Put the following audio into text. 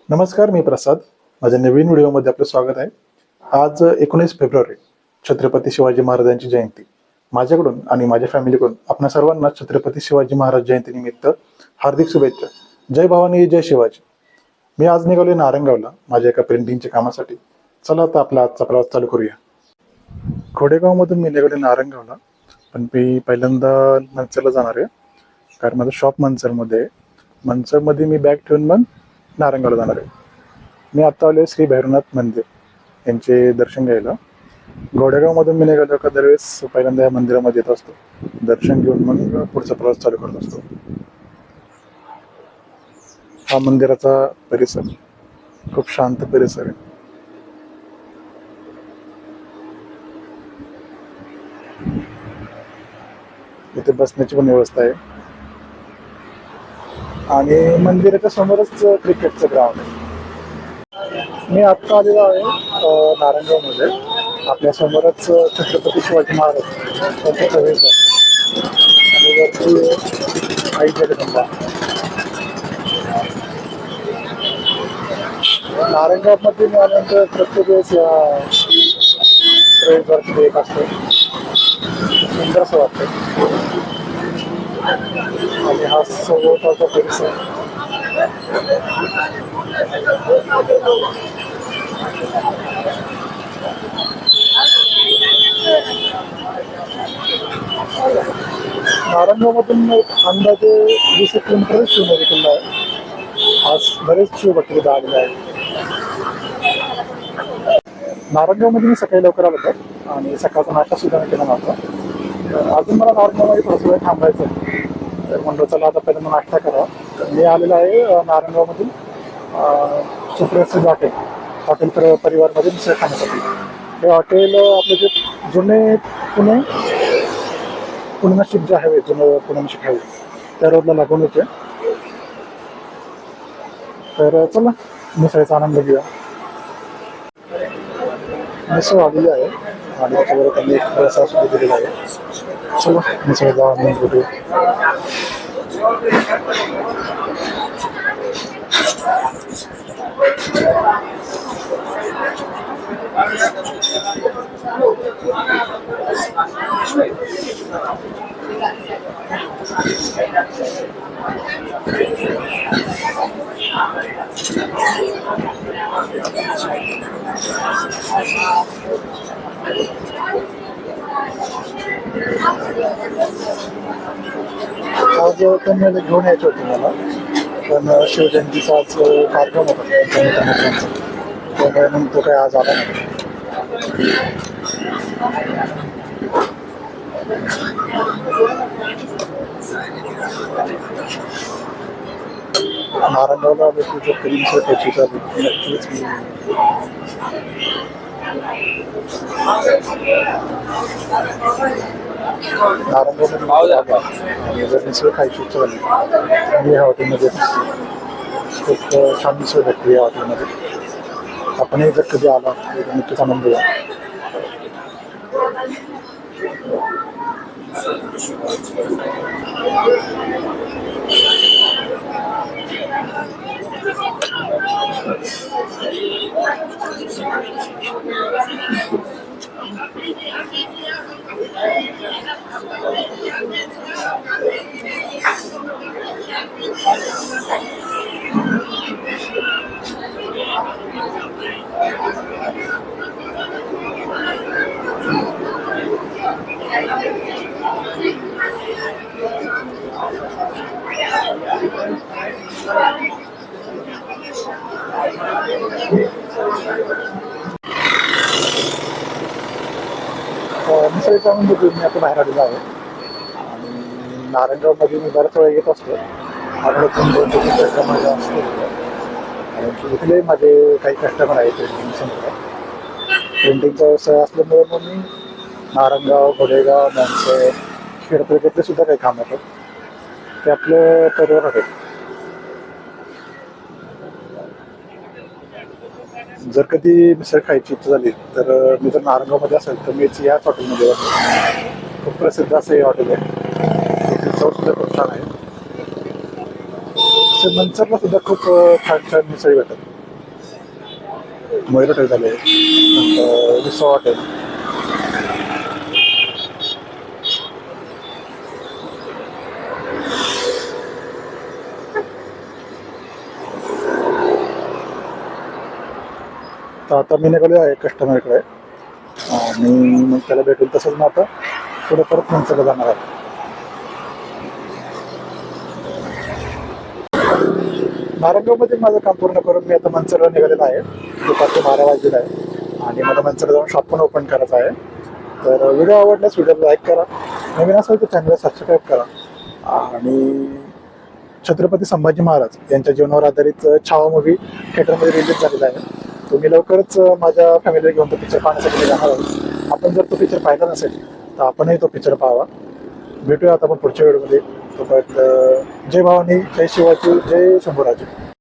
नमस्कार, मी प्रसाद. माझ्या नवीन व्हिडिओमध्ये आपलं स्वागत आहे. आज 19 फेब्रुवारी छत्रपती शिवाजी महाराजांची जयंती. माझ्याकडून आणि माझ्या फॅमिलीकडून आपणा सर्वांना छत्रपती शिवाजी महाराज जयंतीनिमित्त हार्दिक शुभेच्छा. जय भवानी, जय शिवाजी. मी आज निघालोय नारंगावला माझ्या एका पेंटिंगच्या कामासाठी. चला आता आपला आजचा प्रवास चालू करूया. खोडेगावमधून मी निघालोय नारंगावला, पण मी पहिल्यांदा मनसरला जाणार आहे, कारण माझं शॉप मनसरमध्ये आहे. मनसरमध्ये मी बॅग ठेवून मग नारंगावला जाणार आहे. मी आता आलो श्री भैरवनाथ मंदिर यांचे दर्शन घ्यायला. घोडेगावमधून मी निघालो का दरवेळेस पहिल्यांदा या मंदिरामध्ये येत असतो, दर्शन घेऊन मग पुढचा प्रवास चालू करत असतो. हा मंदिराचा परिसर खूप शांत परिसर आहे. इथे बसण्याची पण व्यवस्था आहे आणि मंदिराच्या समोरच क्रिकेटचं ग्राउंड आहे. मी आत्ता आलेलो आहे नारंगावमध्ये. आपल्या समोरच छत्रपती शिवाजी महाराज यांचा प्रवेश आहे आणि वरती आई जगदंबा. नारंगावमध्ये मी आल्यानंतर प्रत्येक वेळेस प्रवेशद्वारची एक असतो, सुंदर असं वाटतं. आणि हा सभोवतालचा परिसर नारंगावमधून अंदाजे 20 किलोमीटर शिवनेरी किल्ला आहे. आज बरेच शिवभक्त आलेले आहेत. नारंगावमध्ये मी सकाळी लवकर आलो होतो आणि सकाळचा नाश्ता सुद्धा केला नव्हता. अजून मला नारंगावमध्ये थोडासा वेळ थांबायचं आहे, तर म्हणलं चला आता पहिल्यांदा नाश्ता करा. मी आलेला आहे नारंगावमधून सुप्रसिद्ध हॉटेल परिवारमध्ये मिसळ खाण्यासाठी. हे हॉटेल आपले जे जुने पुणे नाशिक जे हायवे, जुनं पुणे नाशिक हायवे त्या रोडला लागून होते. तर चला मिसळीचा आनंद घेऊया. मिसळ आलेली आहे आणि त्याच्याबरोबर त्यांनी एक रस्सा सुद्धा दिलेला आहे. चला मिसळीचा आनंद घेऊया. आज त्यांनी घेऊन यायचे होते मला, पण शिवजयंतीचा आज कार्यक्रम होता त्यामुळे मग तो काय आज आला नाही. नारंगावला आलो की जर कधी मिसळ खायची तर नक्कीच मी नारंगावमध्ये जर मिसळ खायची इच्छा झाली मी ह्या हॉटेलमध्ये खूप छान मिसळ भेटते. या हॉटेलमध्ये आपणही जर कधी आला तर नक्कीच आनंद घ्या. मिसळीचा आनंद घेऊन मी आता बाहेर आलेलो आहे आणि नारंगावमध्ये मी बऱ्याच वेळा येत असतो. आठवड्यातून 2-3 कार्यक्रम माझ्या असतो आणि इथले माझे काही कस्टमर आहेत प्रिंटिंग सेंटर. प्रिंटिंगचा व्यवसाय असल्यामुळे मग मी नारायणगाव, घोडेगाव, मनसे, खेडपेठेतले सुद्धा काही काम होतं ते आपलं परिवार होते. जर कधी मिसळ खायची इच्छा झाली तर मी जर नारायणगावमध्ये असेल तर मीच याच हॉटेलमध्ये जातो. खूप प्रसिद्ध असं हे हॉटेल आहे. इथे चव सुद्धा खूप छान आहे. तसं मंचरला सुद्धा खूप छान छान मिसळी भेटतात. मयूर हॉटेल झाले, नंतर विसो हॉटेल. तर आता मी निघालो आहे कस्टमरकडे आणि मग त्याला भेटून तसंच मग आता पुढे परत मंचरला जाणार आहे. नारायणगावमध्ये माझं काम पूर्ण करून मी आता मंचरला निघालेलं आहे. दुपारचे 12 वाजलेला आहे आणि मला मंचरला जाऊन शॉप पण ओपन करायचं आहे. तर व्हिडिओ आवडल्यास व्हिडिओला लाईक करा, नवीन असेल तर चॅनलला सबस्क्राईब करा. आणि छत्रपती संभाजी महाराज यांच्या जीवनावर आधारित छावा मूव्ही थिएटरमध्ये रिलीज झालेला आहे. तो मी लवकरच माझ्या फॅमिलीला घेऊन तो पिक्चर पाहण्यासाठी जाणार आहोत. आपण जर तो पिक्चर पाहिला नसेल तर आपणही तो पिक्चर पाहावा. भेटूया आता आपण पुढच्या व्हिडिओमध्ये. तोपर्यंत जय भवानी, जय शिवाजी, जय शंभूराजे.